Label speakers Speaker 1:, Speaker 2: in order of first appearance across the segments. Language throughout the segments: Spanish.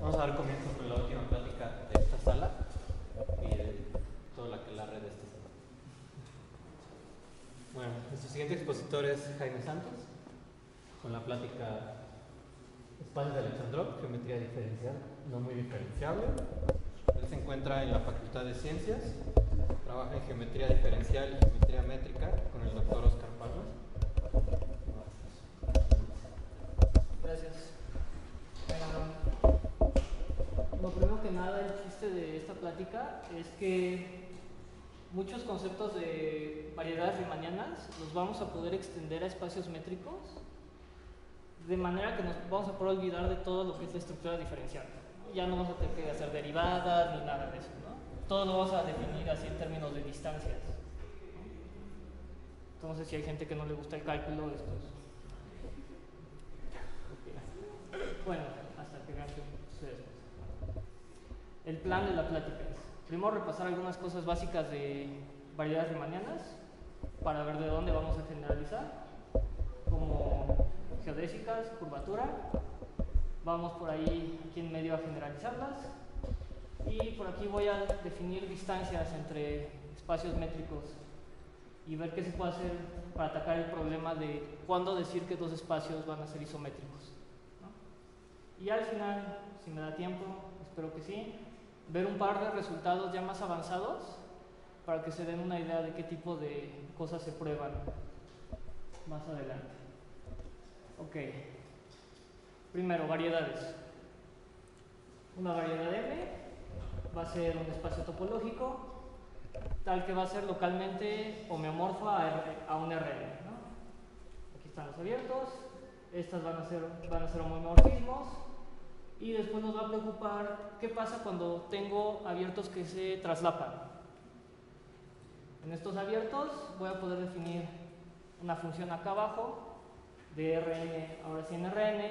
Speaker 1: Vamos a dar comienzo con la última plática de esta sala y de toda la red de esta sala. Bueno, nuestro siguiente expositor es Jaime Santos, con la plática Espacios de Alexandrov, geometría diferencial, no muy diferenciable. Él se encuentra en la Facultad de Ciencias, trabaja en geometría diferencial y geometría métrica con el doctor Oscar Palmas.
Speaker 2: Gracias. Lo primero que nada, el chiste de esta plática es que muchos conceptos de variedades riemannianas los vamos a poder extender a espacios métricos, de manera que nos vamos a poder olvidar de todo lo que es la estructura diferencial. Ya no vamos a tener que hacer derivadas ni nada de eso, ¿no? Todo lo vamos a definir así en términos de distancias. Entonces, si hay gente que no le gusta el cálculo, esto es... Okay. Bueno, hasta que vean que sucede después. El plan de la plática es, primero repasar algunas cosas básicas de variedades riemannianas para ver de dónde vamos a generalizar, como geodésicas, curvatura. Vamos por ahí, aquí en medio, a generalizarlas. Y por aquí voy a definir distancias entre espacios métricos y ver qué se puede hacer para atacar el problema de cuándo decir que dos espacios van a ser isométricos, ¿no? Y al final, si me da tiempo, espero que sí, ver un par de resultados ya más avanzados para que se den una idea de qué tipo de cosas se prueban más adelante. Ok. Primero, variedades. Una variedad M va a ser un espacio topológico tal que va a ser localmente homeomorfa a un Rn, ¿no? Aquí están los abiertos, estas van a ser homomorfismos, y después nos va a preocupar qué pasa cuando tengo abiertos que se traslapan. En estos abiertos voy a poder definir una función acá abajo de Rn, ahora sí en Rn,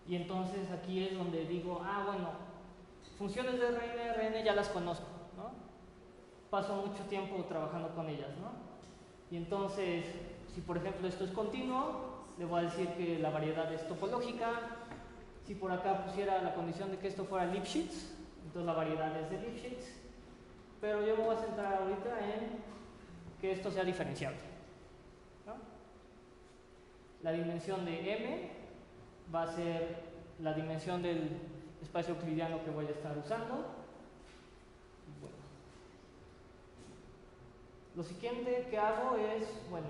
Speaker 2: y entonces aquí es donde digo, bueno, funciones de Rn ya las conozco, ¿no? Paso mucho tiempo trabajando con ellas, ¿no? Y entonces, si por ejemplo esto es continuo, le voy a decir que la variedad es topológica. Si por acá pusiera la condición de que esto fuera Lipschitz, entonces la variedad es de Lipschitz. Pero yo me voy a centrar ahorita en que esto sea diferenciable, ¿no? La dimensión de M va a ser la dimensión del espacio euclidiano que voy a estar usando. Bueno. Lo siguiente que hago es, bueno,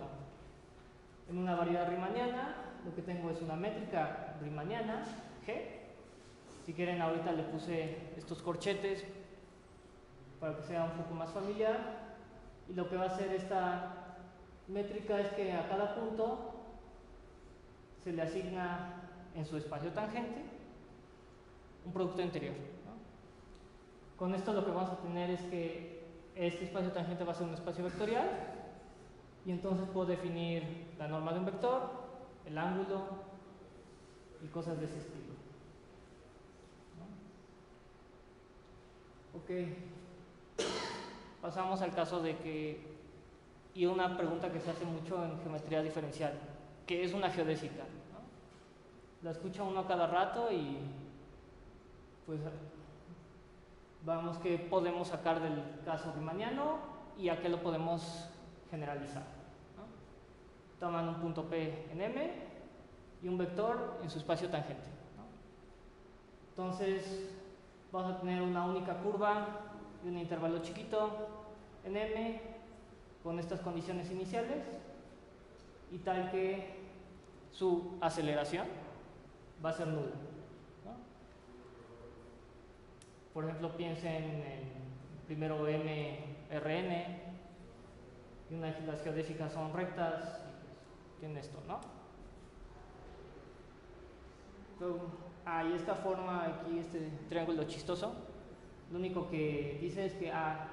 Speaker 2: en una variedad riemanniana, lo que tengo es una métrica riemanniana, G. Si quieren, ahorita le puse estos corchetes para que sea un poco más familiar. Y lo que va a hacer esta métrica es que a cada punto se le asigna en su espacio tangente un producto interior, ¿no? Con esto lo que vamos a tener es que este espacio tangente va a ser un espacio vectorial, y entonces puedo definir la norma de un vector, el ángulo y cosas de ese estilo, ¿no? Ok. Pasamos al caso de que, y una pregunta que se hace mucho en geometría diferencial, ¿qué es una geodésica? ¿No? La escucha uno a cada rato y pues vamos, que podemos sacar del caso riemanniano y a qué lo podemos generalizar, ¿no? Toman un punto P en M y un vector en su espacio tangente, ¿no? Entonces vamos a tener una única curva de un intervalo chiquito en M con estas condiciones iniciales, y tal que su aceleración va a ser nula, ¿no? Por ejemplo, piensen en primero MRN, y una de las geodésicas son rectas, y pues tienen esto, ¿no? Y esta forma aquí, este triángulo chistoso, lo único que dice es que al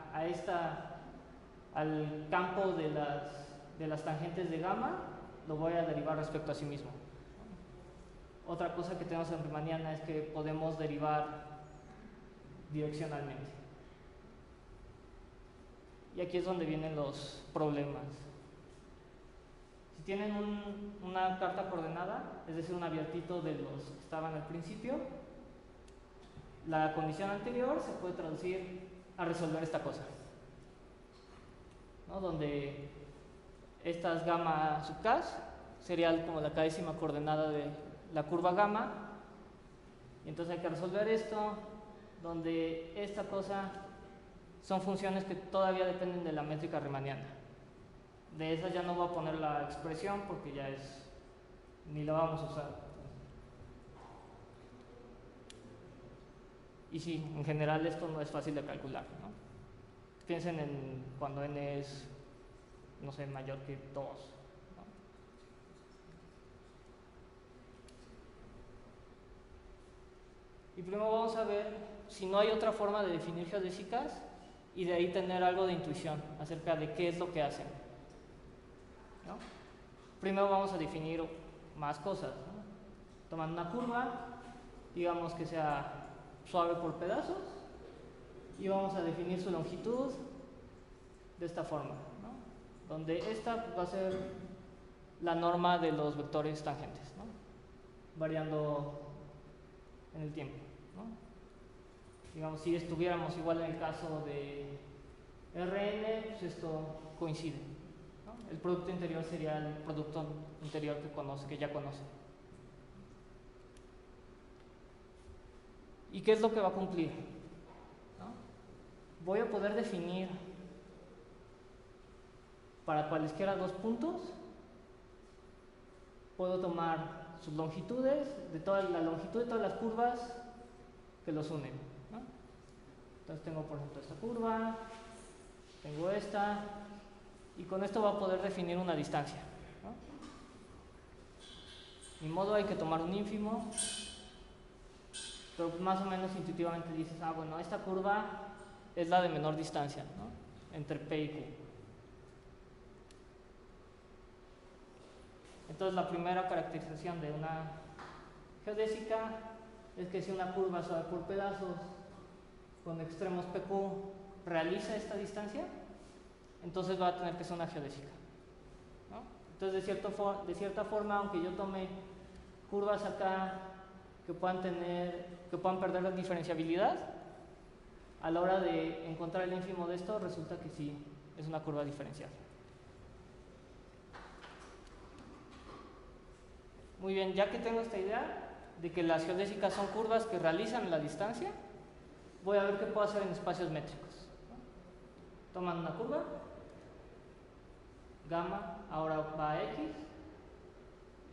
Speaker 2: campo de las tangentes de gamma lo voy a derivar respecto a sí mismo. Otra cosa que tenemos en riemanniana es que podemos derivar direccionalmente. Y aquí es donde vienen los problemas. Si tienen una carta coordenada, es decir, un abiertito de los que estaban al principio, la condición anterior se puede traducir a resolver esta cosa, ¿no? Donde estas gamma sub k sería como la décima coordenada de la curva gamma, y entonces hay que resolver esto, donde esta cosa son funciones que todavía dependen de la métrica riemanniana. De esas ya no voy a poner la expresión porque ya ni la vamos a usar. Y sí, en general esto no es fácil de calcular, ¿no? Piensen en cuando n es, no sé, mayor que 2. ¿No? Y primero vamos a ver si no hay otra forma de definir geodésicas y de ahí tener algo de intuición acerca de qué es lo que hacen, ¿no? Primero vamos a definir más cosas, ¿no? Tomando una curva, digamos que sea suave por pedazos, y vamos a definir su longitud de esta forma, ¿no? Donde esta va a ser la norma de los vectores tangentes, ¿no? Variando en el tiempo, ¿no? Digamos, si estuviéramos igual en el caso de Rn, pues esto coincide, ¿no? El producto interior sería el producto interior que ya conoce. ¿Y qué es lo que va a cumplir? ¿No? Voy a poder definir para cualesquiera dos puntos, puedo tomar sus longitudes, la longitud de todas las curvas que los unen, ¿no? Entonces tengo, por ejemplo, esta curva, tengo esta, y con esto voy a poder definir una distancia, ¿no? Ni modo, hay que tomar un ínfimo, pero más o menos intuitivamente dices, bueno, esta curva es la de menor distancia, ¿no? Entre P y Q. Entonces la primera caracterización de una geodésica es que si una curva suave por pedazos con extremos PQ realiza esta distancia, entonces va a tener que ser una geodésica, ¿no? Entonces de cierta forma, aunque yo tome curvas acá que puedan perder la diferenciabilidad, a la hora de encontrar el ínfimo de esto, resulta que sí es una curva diferencial. Muy bien, ya que tengo esta idea de que las geodésicas son curvas que realizan la distancia, voy a ver qué puedo hacer en espacios métricos, ¿no? Toman una curva, gamma ahora va a X,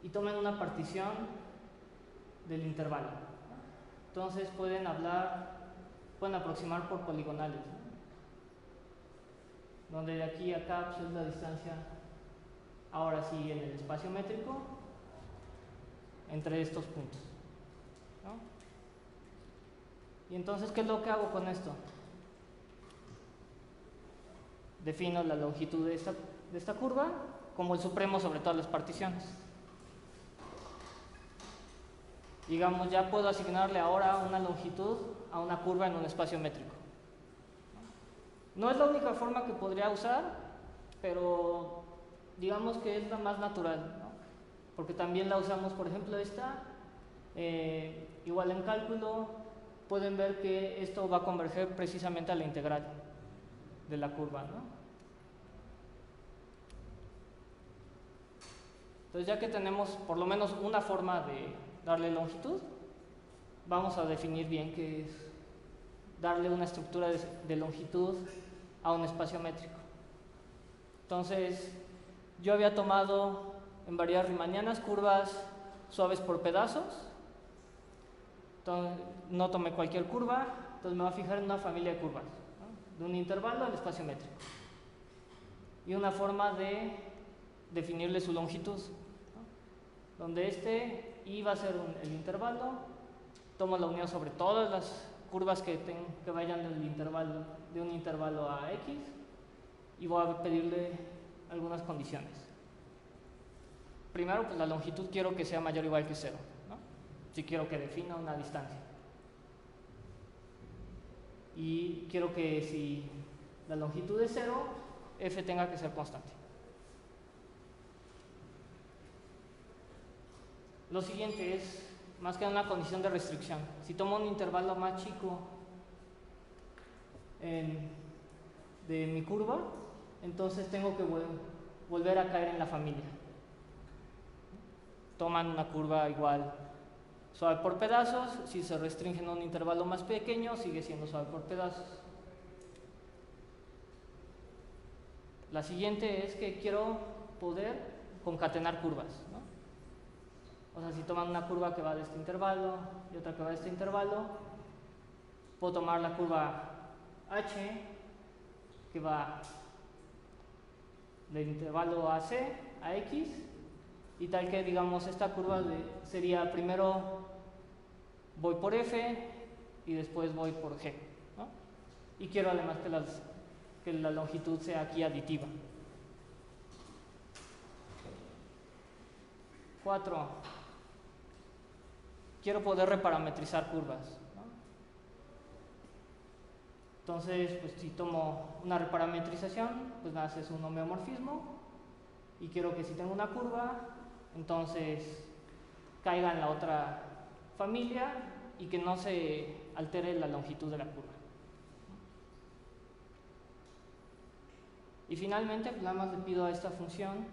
Speaker 2: y tomen una partición del intervalo, ¿no? Entonces pueden aproximar por poligonales, ¿no? Donde de aquí a acá pues, es la distancia, ahora sí en el espacio métrico, entre estos puntos, ¿no? Y entonces, ¿qué es lo que hago con esto? Defino la longitud de esta curva como el supremo sobre todas las particiones. Digamos, ya puedo asignarle ahora una longitud a una curva en un espacio métrico. No es la única forma que podría usar, pero digamos que es la más natural, ¿no? Porque también la usamos, por ejemplo, esta, igual en cálculo, pueden ver que esto va a converger precisamente a la integral de la curva, ¿no? Entonces, ya que tenemos por lo menos una forma de darle longitud, vamos a definir bien qué es darle una estructura de longitud a un espacio métrico. Entonces, yo había tomado en variedades riemannianas curvas suaves por pedazos. Entonces, no tomé cualquier curva, entonces me voy a fijar en una familia de curvas, ¿no? De un intervalo al espacio métrico. Y una forma de definirle su longitud, ¿no? Donde este I va a ser el intervalo, tomo la unión sobre todas las curvas que vayan de un intervalo a X, y voy a pedirle algunas condiciones. Primero, pues la longitud quiero que sea mayor o igual que 0, ¿no? Si quiero que defina una distancia. Y quiero que si la longitud es 0, f tenga que ser constante. Lo siguiente es más que una condición de restricción. Si tomo un intervalo más chico de mi curva, entonces tengo que volver a caer en la familia. Toman una curva igual suave por pedazos, si se restringen a un intervalo más pequeño, sigue siendo suave por pedazos. La siguiente es que quiero poder concatenar curvas, ¿no? O sea, si toman una curva que va de este intervalo y otra que va de este intervalo, puedo tomar la curva H que va del intervalo AC a X, y tal que, digamos, esta curva sería primero voy por F y después voy por G, ¿no? Y quiero además que la longitud sea aquí aditiva. 4. Quiero poder reparametrizar curvas, ¿no? Entonces, pues si tomo una reparametrización, pues nada, es un homeomorfismo, y quiero que si tengo una curva, entonces caiga en la otra familia y que no se altere la longitud de la curva. Y finalmente, pues nada más le pido a esta función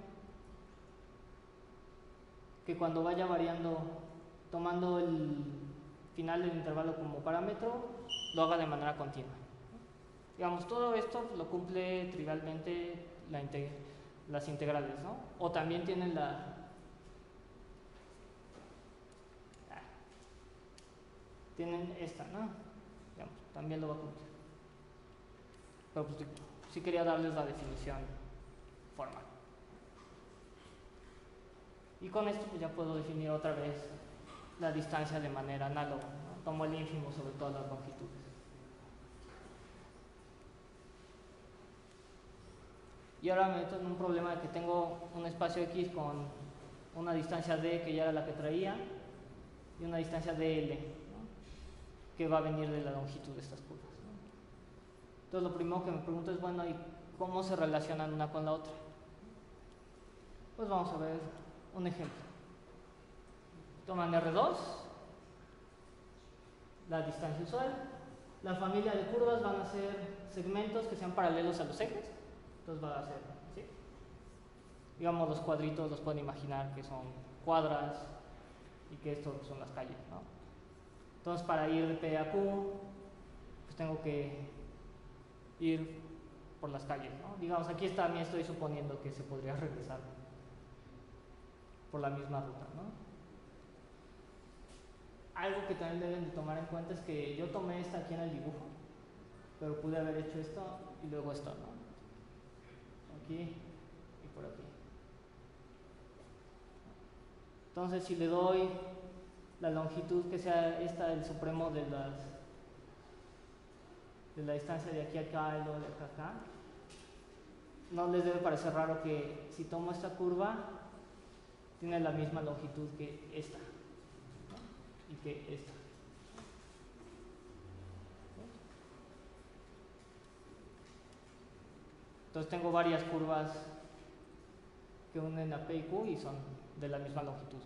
Speaker 2: que cuando vaya variando, tomando el final del intervalo como parámetro, lo haga de manera continua. Digamos, todo esto lo cumple trivialmente las integrales, ¿no? O también tienen tienen esta, ¿no? Digamos, también lo va a cumplir. Pero pues sí quería darles la definición formal. Y con esto pues ya puedo definir otra vez la distancia de manera análoga, ¿no? Tomo el ínfimo sobre todas las longitudes. Y ahora me meto en un problema de que tengo un espacio X con una distancia D que ya era la que traía y una distancia DL, ¿no? Que va a venir de la longitud de estas curvas, ¿no? Entonces lo primero que me pregunto es, bueno, ¿y cómo se relacionan una con la otra? Pues vamos a ver un ejemplo. Toman R2, la distancia usual, la familia de curvas van a ser segmentos que sean paralelos a los ejes. Entonces va a ser así. Digamos, los cuadritos los pueden imaginar que son cuadras y que estos son las calles, ¿no? Entonces, para ir de P a Q, pues tengo que ir por las calles, ¿no? Digamos, aquí también estoy suponiendo que se podría regresar por la misma ruta, ¿no? Algo que también deben de tomar en cuenta es que yo tomé esta aquí en el dibujo, pero pude haber hecho esto y luego esto, ¿no? Aquí y por aquí. Entonces, si le doy la longitud que sea esta, el supremo de la distancia de aquí a acá y luego de acá a acá, no les debe parecer raro que si tomo esta curva tiene la misma longitud que esta, ¿no? Y que esta. Entonces tengo varias curvas que unen a P y Q y son de la misma longitud.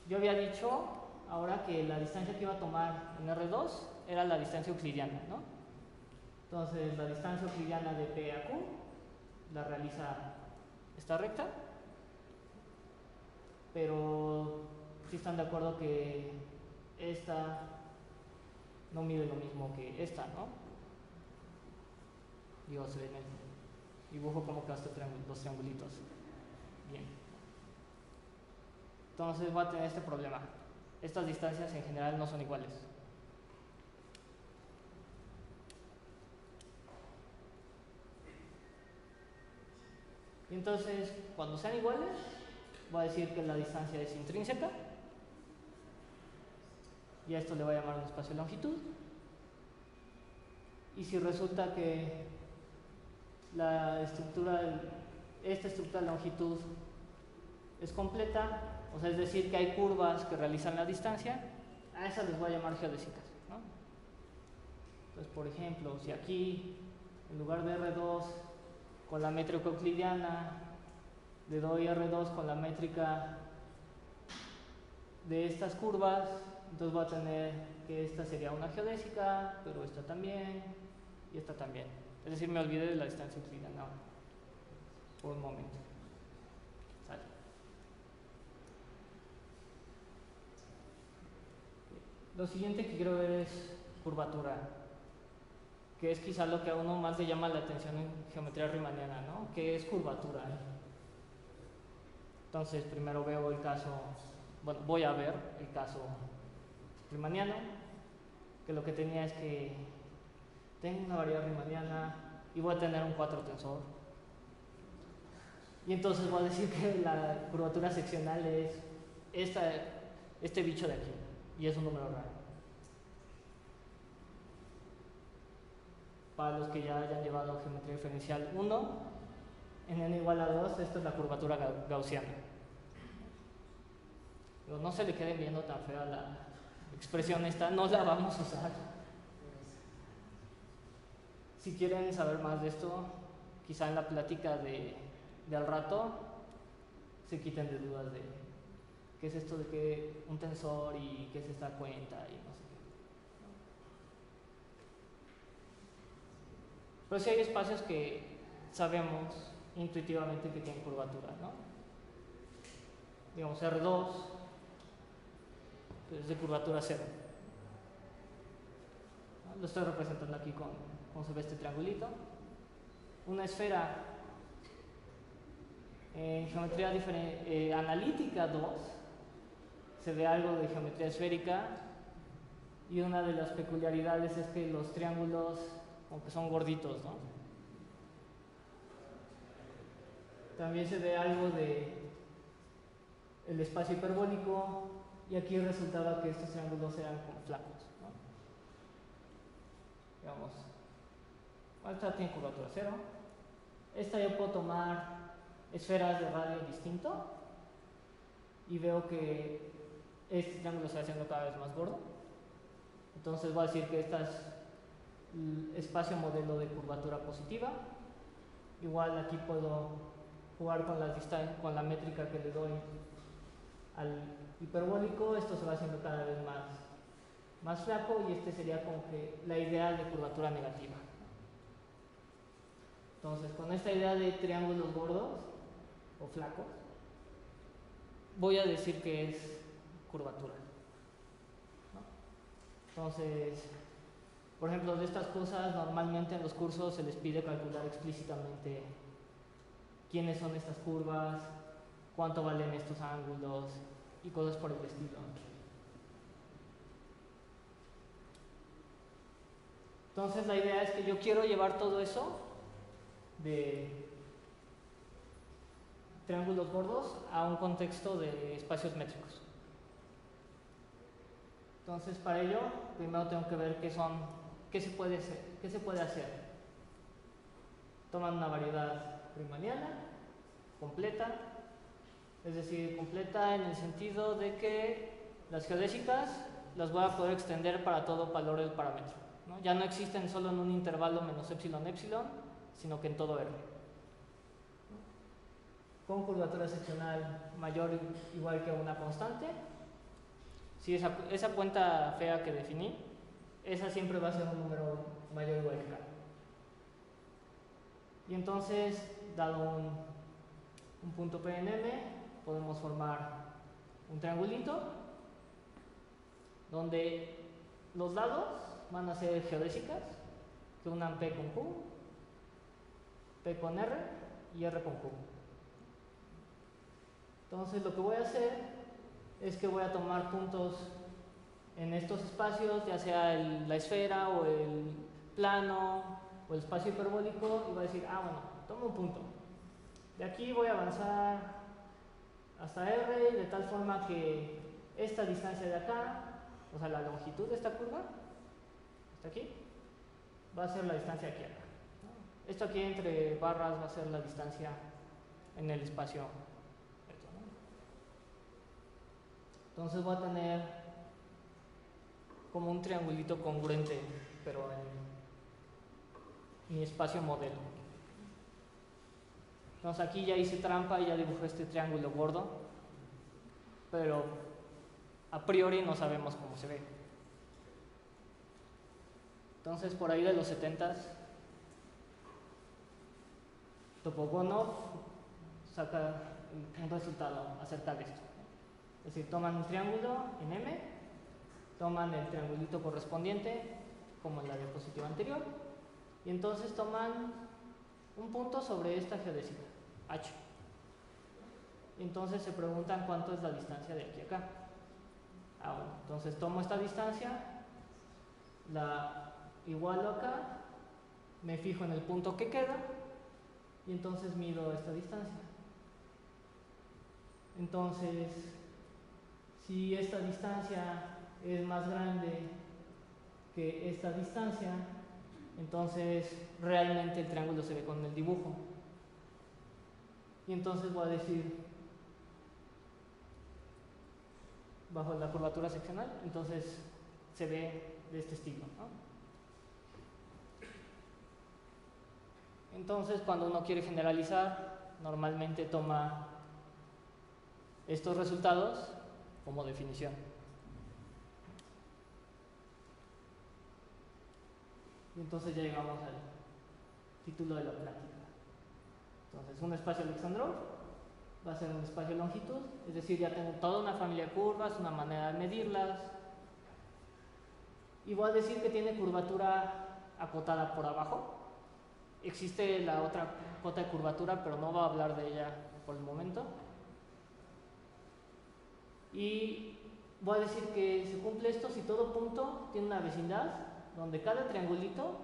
Speaker 2: Yo había dicho ahora que la distancia que iba a tomar en R2 era la distancia euclidiana, ¿no? Entonces la distancia euclidiana de P a Q la realiza esta recta, pero si están de acuerdo que esta no mide lo mismo que esta, ¿no? Digo, se ve en el dibujo como que estos los triangulitos. Bien. Entonces voy a tener este problema. Estas distancias en general no son iguales. Y entonces, cuando sean iguales, voy a decir que la distancia es intrínseca. Y a esto le voy a llamar un espacio de longitud. Y si resulta que esta estructura de longitud es completa, o sea, es decir, que hay curvas que realizan la distancia, a esas les voy a llamar geodésicas, ¿no? Entonces, por ejemplo, si aquí, en lugar de R2 con la métrica euclidiana, le doy R2 con la métrica de estas curvas, entonces voy a tener que esta sería una geodésica, pero esta también, y esta también. Es decir, me olvidé de la distancia euclidiana ahora, por un momento. ¿Sale? Lo siguiente que quiero ver es curvatura, que es quizá lo que a uno más le llama la atención en geometría riemanniana, ¿no? ¿Qué es curvatura? Entonces, primero veo el caso, bueno, voy a ver el caso riemanniano, que lo que tenía es que tengo una variedad riemanniana y voy a tener un 4 tensor. Y entonces voy a decir que la curvatura seccional es este bicho de aquí, y es un número raro. Para los que ya hayan llevado geometría diferencial 1, en n igual a 2, esto es la curvatura gaussiana. Pero no se le queden viendo tan fea la expresión esta, no la vamos a usar. Si quieren saber más de esto, quizá en la plática de al rato se quiten de dudas de qué es esto de que un tensor y qué es esta cuenta y no sé qué. Pero sí hay espacios que sabemos intuitivamente que tienen curvatura, ¿no? Digamos R2 es de curvatura 0. ¿No? Lo estoy representando aquí con se ve este triangulito. Una esfera en geometría analítica 2 se ve algo de geometría esférica, y una de las peculiaridades es que los triángulos como que son gorditos, ¿no? También se ve algo de el espacio hiperbólico, y aquí resultaba que estos triángulos eran como flacos, ¿no? Digamos, esta tiene curvatura 0. Esta yo puedo tomar esferas de radio distinto y veo que este triángulo se va haciendo cada vez más gordo. Entonces voy a decir que este es el espacio modelo de curvatura positiva. Igual aquí puedo jugar con la métrica que le doy al hiperbólico. Esto se va haciendo cada vez más flaco, y este sería como que la idea de curvatura negativa. Entonces, con esta idea de triángulos gordos o flacos, voy a decir que es curvatura, ¿no? Entonces, por ejemplo, de estas cosas normalmente en los cursos se les pide calcular explícitamente quiénes son estas curvas, cuánto valen estos ángulos y cosas por el estilo. Entonces la idea es que yo quiero llevar todo eso de triángulos gordos a un contexto de espacios métricos. Entonces, para ello, primero tengo que ver qué se puede hacer. Toman una variedad riemanniana completa, es decir, completa en el sentido de que las geodésicas las voy a poder extender para todo valor del parámetro, ¿no? Ya no existen solo en un intervalo menos epsilon epsilon, sino que en todo R. Con curvatura seccional mayor o igual que una constante. Si esa cuenta fea que definí, esa siempre va a ser un número mayor o igual que K. Y entonces, dado un punto PNM, podemos formar un triangulito donde los lados van a ser geodésicas que unan P con Q, P con R y R con Q. Entonces lo que voy a hacer es que voy a tomar puntos en estos espacios, ya sea la esfera o el plano o el espacio hiperbólico, y voy a decir, bueno, tomo un punto. De aquí voy a avanzar hasta R, de tal forma que esta distancia de acá, o sea, la longitud de esta curva, hasta aquí, va a ser la distancia aquí acá, ¿no? Esto aquí entre barras va a ser la distancia en el espacio. Entonces voy a tener como un triangulito congruente, pero en mi espacio modelo. Entonces aquí ya hice trampa y ya dibujé este triángulo gordo, pero a priori no sabemos cómo se ve. Entonces, por ahí de los 70s, Topogonov saca un resultado acerca de esto. Es decir, toman un triángulo en M, toman el triangulito correspondiente, como en la diapositiva anterior, y entonces toman un punto sobre esta geodésica, H. Y entonces se preguntan cuánto es la distancia de aquí a acá. Bueno, entonces tomo esta distancia, la igualo acá, me fijo en el punto que queda, y entonces mido esta distancia. Entonces, si esta distancia es más grande que esta distancia, entonces realmente el triángulo se ve con el dibujo. Y entonces voy a decir, bajo la curvatura seccional, entonces se ve de este estilo, ¿no? Entonces, cuando uno quiere generalizar, normalmente toma estos resultados como definición. Y entonces ya llegamos al título de la plática. Entonces, un espacio Alexandrov va a ser un espacio de longitud, es decir, ya tengo toda una familia de curvas, una manera de medirlas, y voy a decir que tiene curvatura acotada por abajo. Existe la otra cota de curvatura, pero no voy a hablar de ella por el momento. Y voy a decir que se cumple esto si todo punto tiene una vecindad donde cada triangulito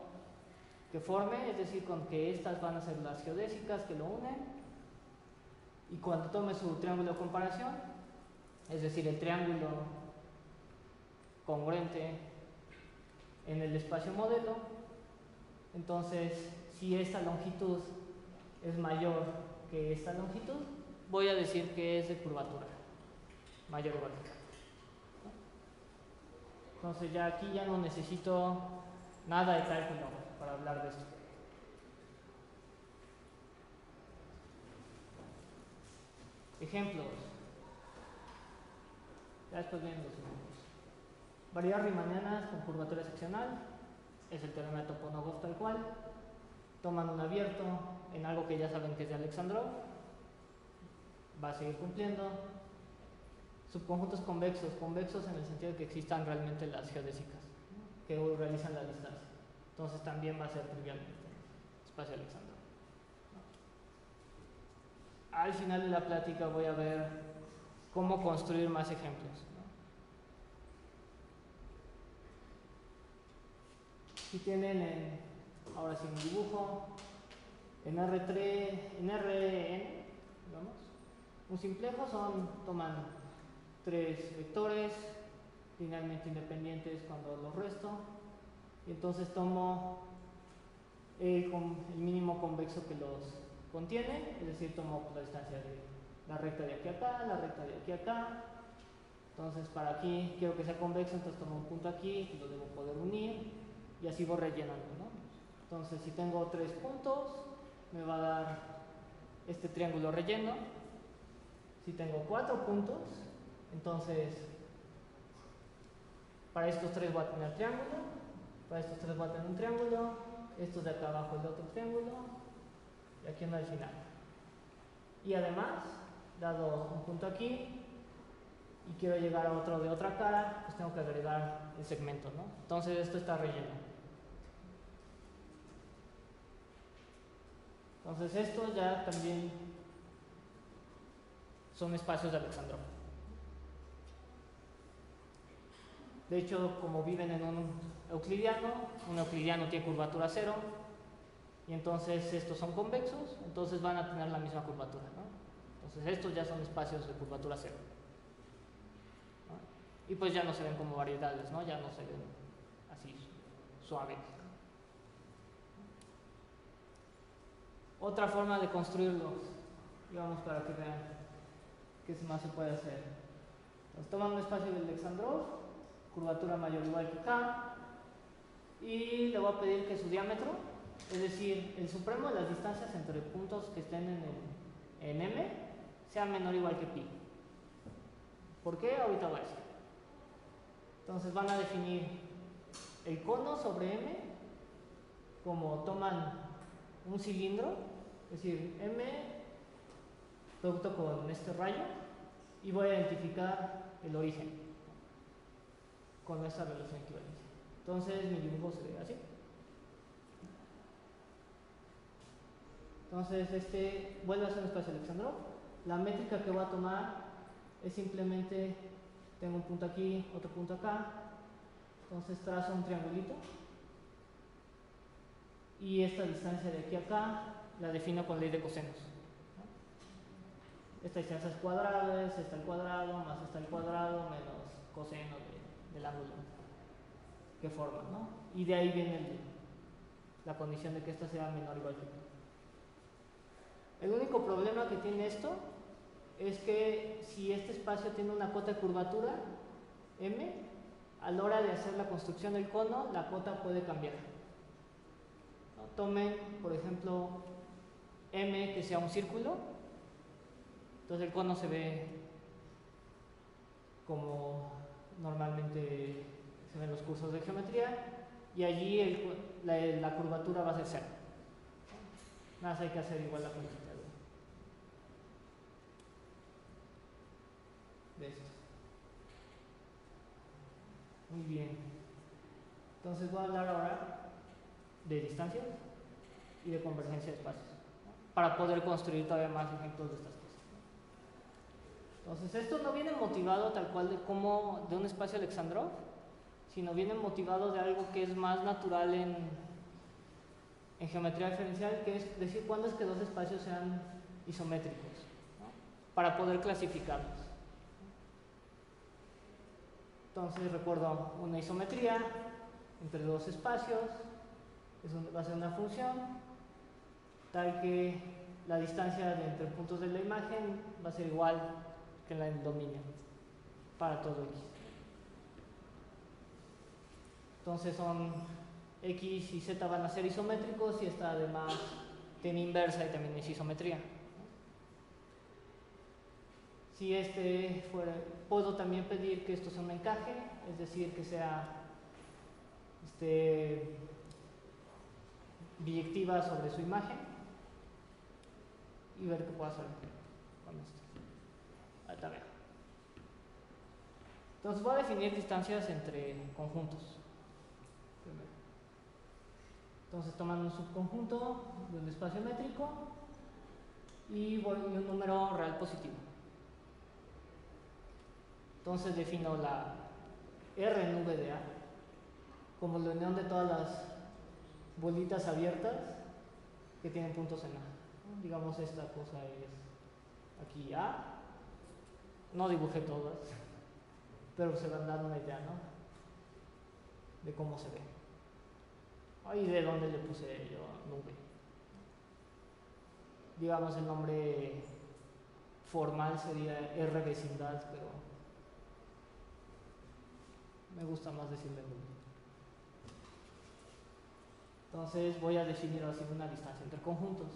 Speaker 2: que forme, es decir, con que estas van a ser las geodésicas que lo unen, y cuando tome su triángulo de comparación, es decir, el triángulo congruente en el espacio modelo, entonces si esta longitud es mayor que esta longitud, voy a decir que es de curvatura mayor o igual. Entonces ya aquí ya no necesito nada de cálculo para hablar de esto. Ejemplos. Ya después vienen los ejemplos. Variedades riemannianas con curvatura seccional. Es el teorema de Topogonov tal cual. Toman un abierto en algo que ya saben que es de Alexandrov. Va a seguir cumpliendo. Subconjuntos convexos. Convexos en el sentido de que existan realmente las geodésicas, ¿no?, que realizan la distancia. Entonces también va a ser trivialmente espacio Alexandrov. Al final de la plática voy a ver cómo construir más ejemplos, ¿no? Si tienen ahora sí un dibujo en Rn, digamos, un simplejo toman tres vectores linealmente independientes cuando los resto, y entonces tomo el mínimo convexo que los contiene, es decir, tomo la distancia de la recta de aquí a acá, la recta de aquí a acá. Entonces para aquí quiero que sea convexo, entonces tomo un punto aquí y lo debo poder unir, y así voy rellenando, ¿no? Entonces si tengo 3 puntos me va a dar este triángulo relleno. Si tengo 4 puntos, entonces para estos 3 voy a tener triángulo, para estos 3 voy a tener un triángulo, estos de acá abajo es de otro triángulo, y aquí uno al final. Y además, dado un punto aquí y quiero llegar a otro de otra cara, pues tengo que agregar el segmento, ¿no? Entonces esto está relleno. Entonces estos ya también son espacios de Alexandrov. De hecho, como viven en un euclidiano tiene curvatura 0, y entonces estos son convexos, entonces van a tener la misma curvatura, ¿no? Entonces estos ya son espacios de curvatura 0, ¿no? Y pues ya no se ven como variedades, ¿no? Ya no se ven así suaves. Otra forma de construirlos, digamos, para que vean qué más se puede hacer. Entonces toman un espacio de Alexandrov, curvatura mayor o igual que K, y le voy a pedir que su diámetro, es decir, el supremo de las distancias entre puntos que estén en M, sea menor o igual que pi. ¿Por qué? Ahorita voy a decir. Entonces van a definir el cono sobre M como toman un cilindro, es decir, M producto con este rayo, y voy a identificar el origen con esta relación equivalencia. Entonces mi dibujo se ve así. Entonces vuelve a ser un espacio Alexandrov. La métrica que voy a tomar es simplemente, tengo un punto aquí, otro punto acá, entonces trazo un triangulito y esta distancia de aquí a acá la defino con ley de cosenos. Esta distancia es cuadrado, es esta al cuadrado, más esta al cuadrado, menos coseno del ángulo que forma, ¿no? Y de ahí viene la condición de que esta sea menor o igual que 0. El único problema que tiene esto es que si este espacio tiene una cota de curvatura, M, a la hora de hacer la construcción del cono, la cota puede cambiar. ¿No? Tomen, por ejemplo, M que sea un círculo, entonces el cono se ve como normalmente se ven los cursos de geometría, y allí la curvatura va a ser 0. Nada más hay que hacer igual la política de esto. Muy bien. Entonces voy a hablar ahora de distancias y de convergencia de espacios, ¿no? Para poder construir todavía más ejemplos de estas cosas. Entonces esto no viene motivado tal cual de un espacio Alexandrov, sino viene motivado de algo que es más natural en geometría diferencial, que es decir cuándo es que dos espacios sean isométricos, ¿no? Para poder clasificarlos. Entonces recuerdo una isometría entre dos espacios, va a ser una función tal que la distancia entre puntos de la imagen va a ser igual que en el dominio para todo X. Entonces son X y Z van a ser isométricos y esta además tiene inversa y también es isometría. Si puedo también pedir que esto sea un encaje, es decir, que sea biyectiva sobre su imagen, y ver qué puedo hacer con esto. Ahí está bien. Entonces voy a definir distancias entre conjuntos. Primero. Entonces tomando un subconjunto de un espacio métrico y un número real positivo. Entonces defino la R en V de A como la unión de todas las bolitas abiertas que tienen puntos en A. Digamos esta cosa es aquí A. No dibujé todas, pero se van dando una idea, ¿no? De cómo se ve. Y de dónde le puse yo nube. Digamos el nombre formal sería R vecindad, pero me gusta más decirle nube. Entonces voy a definir así una distancia entre conjuntos.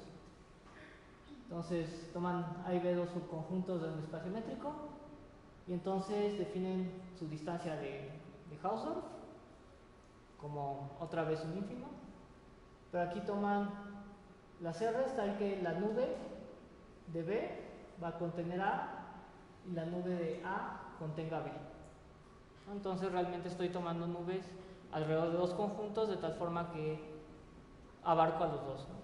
Speaker 2: Entonces toman A y B dos subconjuntos de un espacio métrico y entonces definen su distancia de Hausdorff como otra vez un ínfimo, pero aquí toman las R's tal que la nube de B va a contener A y la nube de A contenga B. Entonces realmente estoy tomando nubes alrededor de dos conjuntos de tal forma que abarco a los dos, ¿no?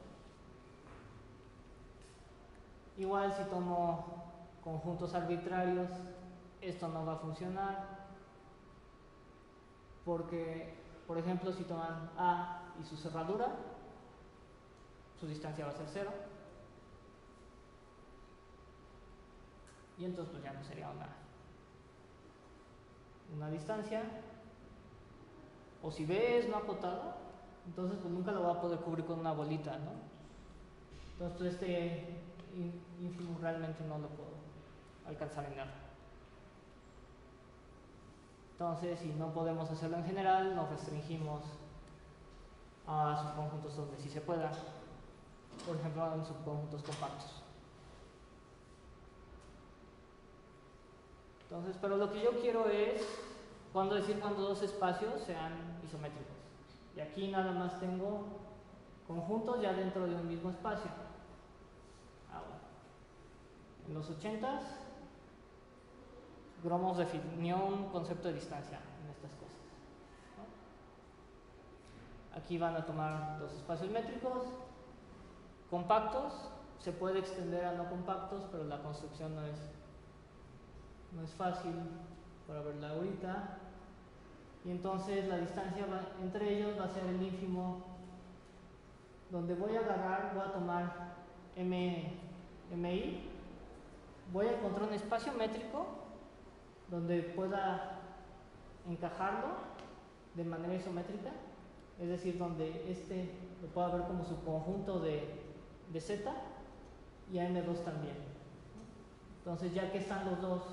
Speaker 2: Igual si tomo conjuntos arbitrarios, esto no va a funcionar porque, por ejemplo, si toman A y su cerradura, su distancia va a ser 0 y entonces pues ya no sería una distancia. O si B es no acotado, entonces pues nunca lo va a poder cubrir con una bolita, ¿no? Entonces este ínfimo realmente no lo puedo alcanzar en nada. Entonces, si no podemos hacerlo en general, nos restringimos a subconjuntos donde sí se pueda. Por ejemplo, en subconjuntos compactos. Entonces, pero lo que yo quiero es cuando decir cuando dos espacios sean isométricos. Y aquí nada más tengo conjuntos ya dentro de un mismo espacio. Ahora, en los 80s, Gromov definió un concepto de distancia en estas cosas, ¿no? Aquí van a tomar dos espacios métricos compactos, se puede extender a no compactos, pero la construcción no es fácil para verla ahorita. Y entonces la distancia entre ellos va a ser el ínfimo, donde voy a agarrar, voy a tomar MI, voy a encontrar un espacio métrico donde pueda encajarlo de manera isométrica, es decir, donde lo pueda ver como su conjunto de Z y a M2 también. Entonces, ya que están los dos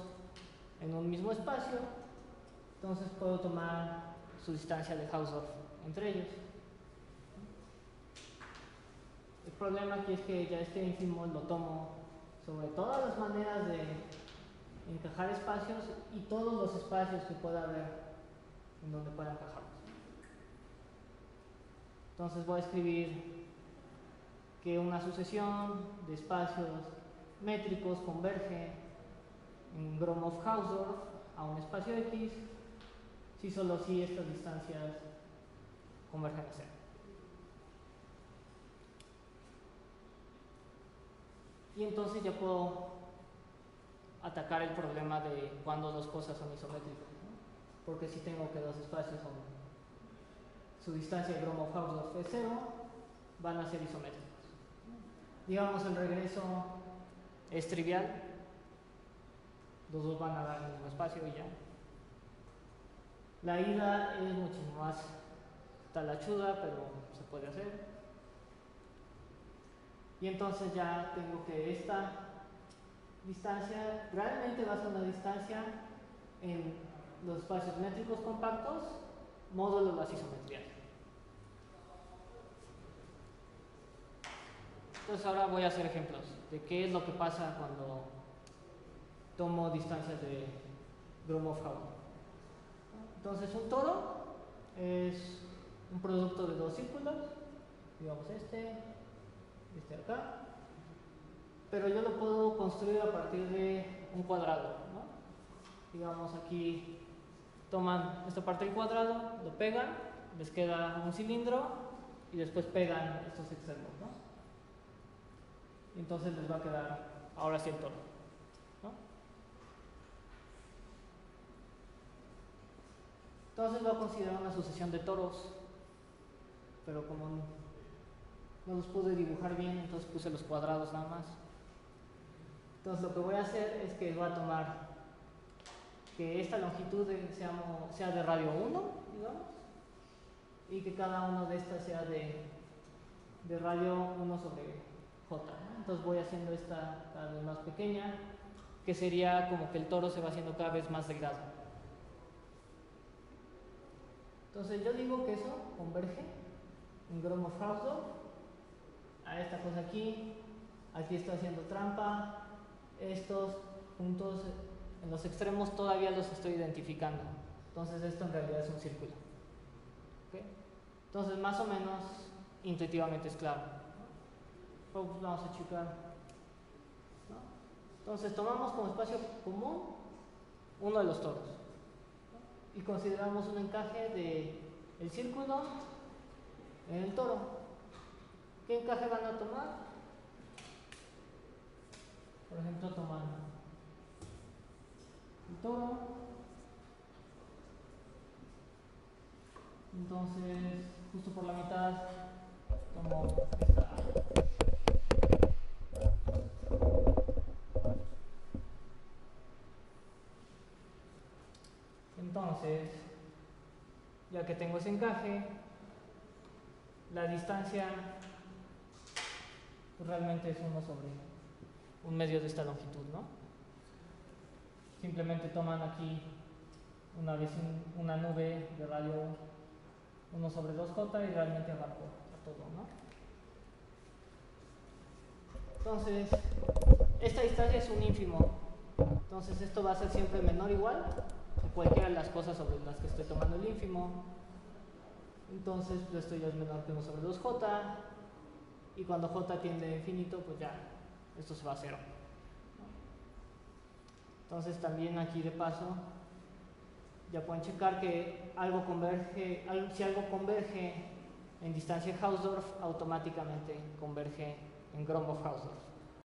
Speaker 2: en un mismo espacio, entonces puedo tomar su distancia de Hausdorff entre ellos. El problema aquí es que ya este ínfimo lo tomo sobre todas las maneras de encajar espacios y todos los espacios que pueda haber en donde pueda encajarlos. Entonces voy a escribir que una sucesión de espacios métricos converge en Gromov-Hausdorff a un espacio X si solo si estas distancias convergen a cero. Y entonces ya puedo atacar el problema de cuando dos cosas son isométricas, ¿no? Porque si tengo que dos espacios son su distancia de Gromov-Hausdorff es cero, van a ser isométricos. Digamos, el regreso es trivial, los dos van a dar el mismo espacio y ya. La ida es muchísimo más talachuda, pero se puede hacer. Y entonces ya tengo que esta distancia realmente va a ser una distancia en los espacios métricos compactos módulo las isometrías. Entonces ahora voy a hacer ejemplos de qué es lo que pasa cuando tomo distancias de Gromov-Hausdorff. Entonces un toro es un producto de dos círculos, digamos este acá, pero yo lo puedo construir a partir de un cuadrado, ¿no? Digamos aquí toman esta parte del cuadrado, lo pegan, les queda un cilindro y después pegan estos extremos, ¿no? Y entonces les va a quedar ahora sí el toro, ¿no? Entonces voy a considerar una sucesión de toros, pero como no los pude dibujar bien, entonces puse los cuadrados nada más. Entonces lo que voy a hacer es que voy a tomar que esta longitud sea de radio 1, digamos, y que cada uno de estas sea de radio 1 sobre J, ¿no? Entonces voy haciendo esta cada vez más pequeña, que sería como que el toro se va haciendo cada vez más delgado. Entonces yo digo que eso converge en Gromov-Hausdorff a esta cosa aquí. Aquí estoy haciendo trampa. Estos puntos en los extremos todavía los estoy identificando. Entonces esto en realidad es un círculo. ¿Okay? Entonces más o menos intuitivamente es claro, ¿no? Pues vamos a checar, ¿no? Entonces tomamos como espacio común uno de los toros, ¿no? Y consideramos un encaje del círculo en el toro. ¿Qué encaje van a tomar? Por ejemplo, toman el toro. Entonces, justo por la mitad, tomo esta. Entonces, ya que tengo ese encaje, la distancia pues, realmente es 1 sobre un medio de esta longitud, ¿no? Simplemente toman aquí una nube de radio 1 sobre 2J y realmente abarco a todo, ¿no? Entonces, esta distancia es un ínfimo. Entonces esto va a ser siempre menor o igual cualquiera de las cosas sobre las que estoy tomando el ínfimo. Entonces, pues esto ya es menor que 1 sobre 2j, y cuando j tiende a infinito, pues ya esto se va a 0. Entonces, también aquí de paso, ya pueden checar que algo converge, si algo converge en distancia Hausdorff, automáticamente converge en Gromov-Hausdorff.